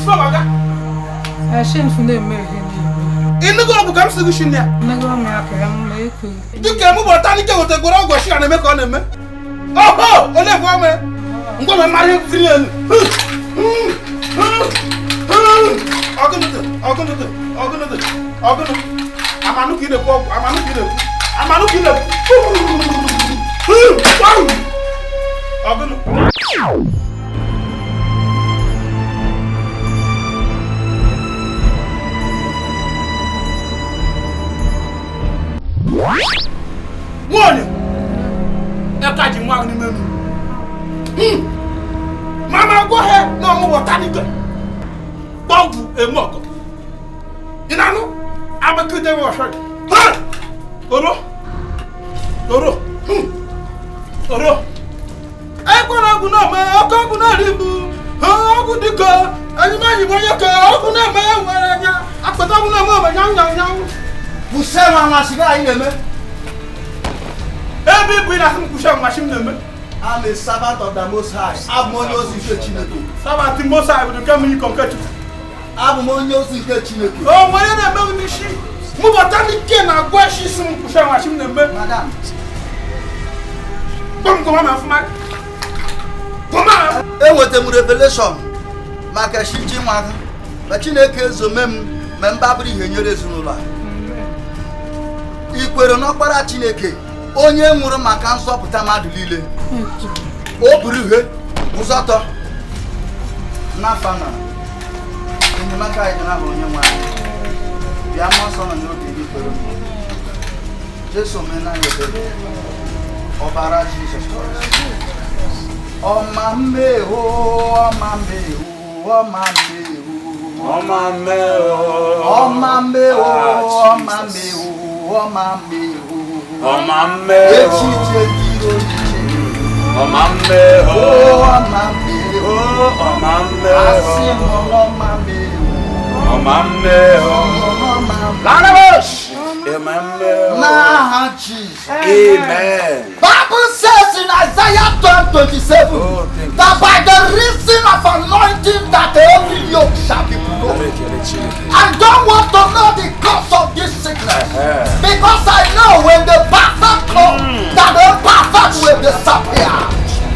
ifo baga. Shin from the American. Inu go bu kam sigu shinya. Nago America am make. Duke mu botani ke wote goro go shi ana me ko na me. Oh, ole gwa me. Ngo me mari frien. Ogunudu. Amanu kile ko, amanu kile. Ogunu. Woni. Eka ji mwa ni menu. Mama go he no mo botani ke. Bongu e moko. Inanu abakude wo hwe. Ha! Oro. Ekwara ogu na me, ogu na ribu. Ha ogu dika, ani ma yi boye ke ogu na me nwere nya. Apata ogu na me nyang. Busema masiga ineme. Ebi bu na sim kusha machine neme. I'm a servant of the Most High. Abmonyosi nke Chineke. Sabati Mosa bu ka mi konketu. Abmonyosi nke Chineke. O nwere na me mi shi. Mu botani ke na gwa shi sim kusha machine neme. Madam. Bongo ma fuma. Koma. Enwete mu revelation maka shiji nwa ma Chineke ezome m me mbaburu ihe nyere ezinụlọ a. Ikwere n'ọkpara Chineke onye nwụrụ maka nsọpụta mmadụ niile. O buru ihe ụzọtọ n'afọ na enyemaka anyị na onye nwa bịa mmụọ nsọ nọ n'obi gị kwere Jesu mena ebere ọbara Jizọs Kraịst. Ọma mmeho. Echiche giro Amen. Bible says in Isaiah 12:27 that by the reason of anointing that every yoke shall be broken. I don't want to know the cause of this sickness because I know when the perfect comes that the perfect will disappear.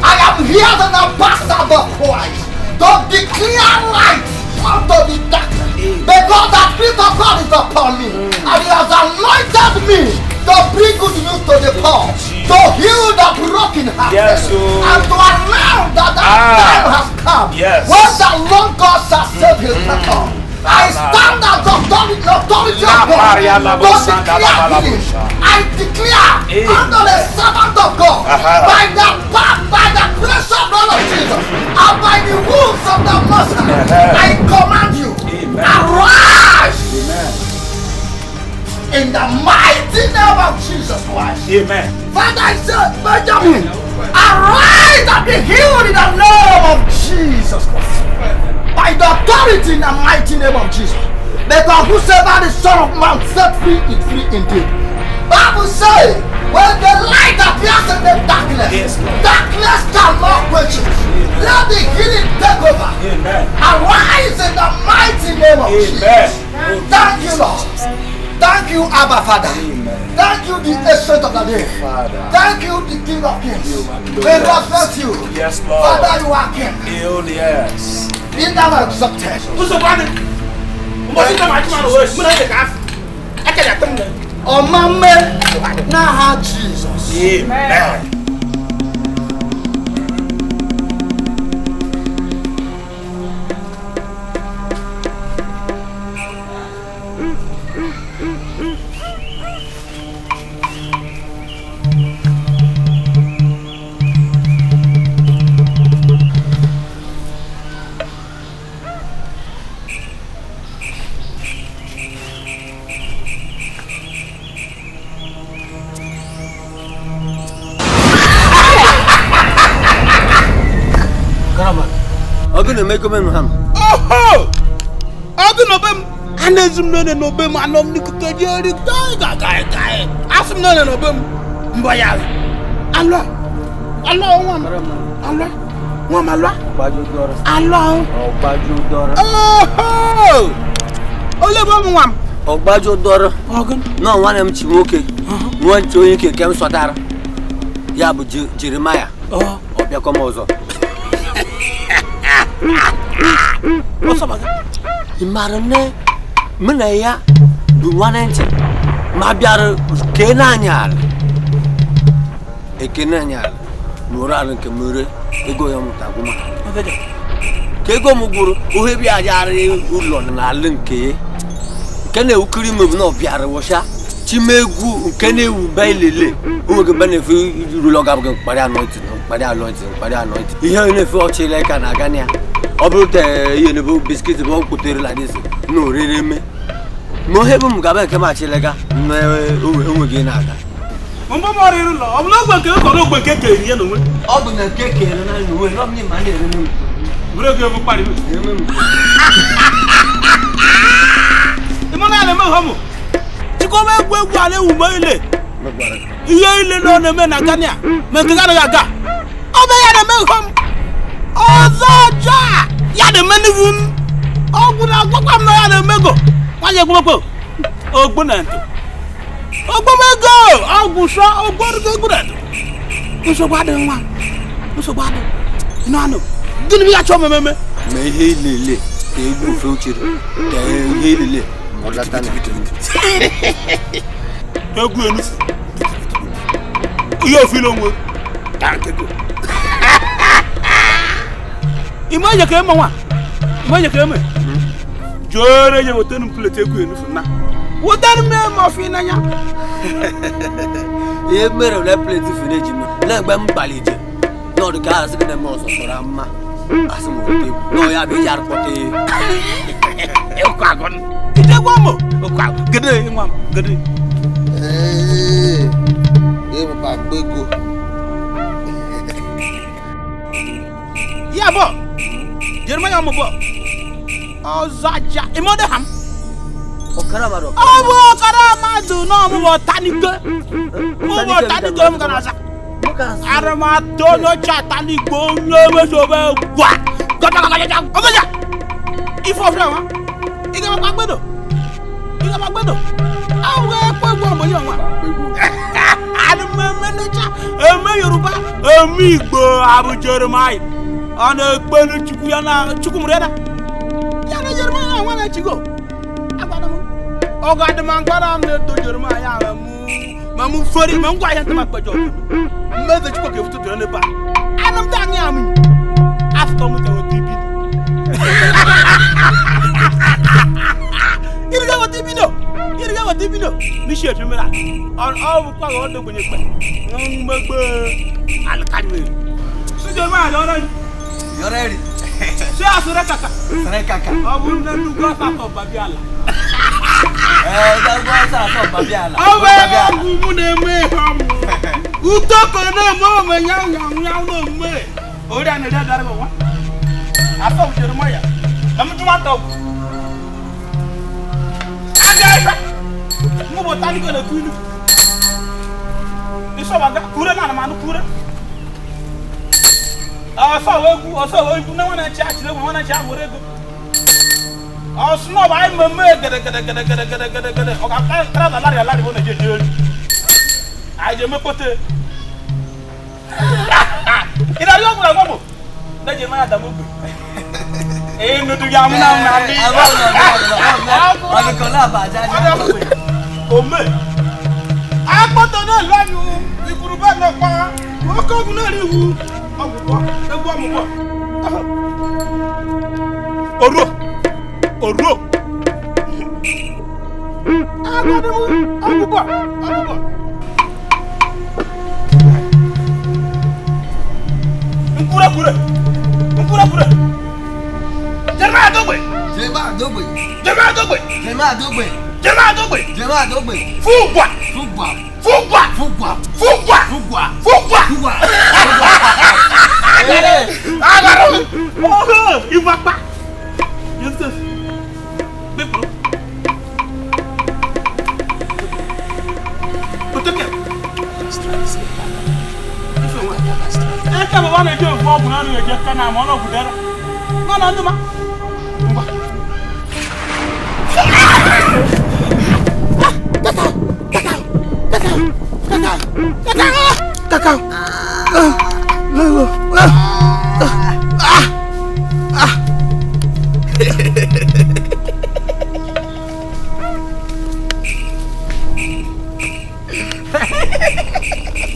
I am here as an ambassador of Christ to declare light unto the darkness because the Spirit of God is upon me and He has anointed me to bring good news to the poor, to heal the broken hearted, and to announce that time has come when the Lord God shall save His people. I stand as authority of God to declare healing. I declare under the servant of God by the grace of the Lord Jesus and by the wounds of the Most High, I command you, arise. In the mighty name of Jesus Christ. Amen. Father, I said, Benjamin, arise and be healed in the name of Jesus Christ. By the authority in the mighty name of Jesus. Because whosoever the Son of Man set free is free indeed. Bible says, when the light appears in the darkness, darkness cannot quench it. Let the healing take over. Arise in the mighty name of Jesus. Thank you, Lord. Thank you, Abba Father. Thank you, the Ancient of the Day. Thank you, the King of Kings. May God bless you. Yes, Lord. Father, you are King. Yes. Be thou exalted. Oh, my man, now Jesus. Amen. Ogunu make men ham. Oh! Ogunu bem anezum no bem anom nikuke jeri gai. Asum no bem mboyal. Allah. Wọ́n máa lọ. Ọ̀gbájú dọ́rọ̀. Alọ́. Ọ̀gbájú dọ́rọ̀. Ó lè bọ́ mu wàm. Ọ̀gbájú dọ́rọ̀. Ọ̀gán. Náà nwanne m chi nwoke. Nwa nchi onye ike nke m sọtara. Ya bụ Jeremaya. Ọ bịakwa m ọzọ. Ị mara nne mụ na ya bụ nwanne ntị ma bịara kene anyị ala. Ekene anyị ala. N'ụra ala nke m re ego ya mụta agụma. Ka ego m gwụrụ ohe bịa ajarị ụlọ n'ala nke ya. Nke na-ewukiri m bụ na ọ bịara wọcha chimegwu nke na-ewu ba ilele onwege mbe na-efe irulu ọ gabụghị mkparị anọntị ihe na-efe ọchịla ka na-aga na ya ọ bụrụ ka ihe na-ebe biskit bụ ọ kwutere la dịsị na oriri eme ma ohe bụ m gaba nke m achịlega onweghị na-aga Mbọ m ọrịrị ụlọ ọ bụ na ogbe nke kọrọ ogbe nke kere ihe n'onwe ọ bụ na nke kere na n'onwe na ọ bụ ma na-ere m bụrụ ego ebe kparị ịmụ na-eme họmụ Chikoma egwu ala ewu ma ile ihe ile nọ na-eme na Ghana ma nke gara aga ọ bụ ya na-eme hom ọzọ ọjọọ ya na-eme n'iwu m ọgwụ na agwakwa m na ya na-emego nwanyị egwumekwo ogbunantụ ogbomego ọgwụ sọ ogbonantụ nsogbu adịghị nwa nsogbu adịghị ịnụ anụ gịnị bụ ya chọọ mmemme ma ihe ilele ka egwu ofe uchere ka ihe ilele egwu enufu ihe ofile onwe ime eje ka eme nwa ime eje ka eme jore ye wotenu plate egwu enufu na wotenu me mo fi nanya ihe mere na plate fine ji m na egbe m gbalije na ọdụ ka asị na m ọzọ sọrọ mma asị m ote na ya bụ iji arụkpọta ịkwa agọn ije gwa mo ịkwa gede nwa gede ebe pa gbego ya bo Jeremaya mo bo ozaja imode ham ọkara mmadụ ọbụ ọkara mmadụ na ọmụmụ tanigbe mụmụ tanigbe m gara aza arụmatụ n'oche atanigbe onye omezobe gwa gọjagagajaja omeja ife ọfịa nwa ị ga-emekwa gbedo ahụ ekpegbu ọmụnye ọnwa adụmmemenecha eme Yoruba eme Igbo abụ Jeremaya ọ na-ekpenu chukwu ya na chukwu mụrụ ya na Jeremaya nwa na-echigo ọgọ adịmangwara m na-eto Jeremaya ma mụ fori ma ngwa ahịa ntama kpejọ mmeze chukwu ka efutu dịrị n'ebe a anụ m ta anyị amụ afọ m ta weta ibi iriga weta ibido n'ishi efi mere ọ bụkwa ga ọ dogbenye kpe mmegbe alịkarịrị si Jeremaya yọrọ eri si asụrụ kaka ọ bụ nne nnukwu ọsọ atọ babi ala ọgwụ mụ na-eme ihe ọmụ utoko na-eme omenye anyanwụ na-eme ori a na-eri adarị nwa afọ m Jeremaya na m tụmata ọgwụ mụ bụ tanigo na-ekwu ilu ịsọbaga kure na anụmanụ kure ọsọ egwu na nwa na-echi achịrị egwu nwa na-echi ahụrụ ego ọsùnà báyìí mẹmẹ gẹdẹgẹdẹgẹdẹgẹdẹ ọkà kẹrẹdà lárí wọn nàìjíríà jẹrẹ àìjẹ mẹkọtẹ ìdájọ́ ọkùnrin àgbọmọ lẹjẹ máa dàmú gbè èyí nùdú yà múná múná bí ọdún náà bàjá ní ọmọ akpọtọ náà lọnù ìkùrù bẹ́ẹ̀ náà pa wọn kọkùn náà rí wu ọmọkọ ẹgbẹ ọmọkọ òru agbadamu ọgbụgbọ nkwurekwure Jeremaya dogbe fugwa agaru oho ibapa Joseph bepro otoke aka baba na je fo ogun anu eje je kana mo no budera no no nduma Kakao.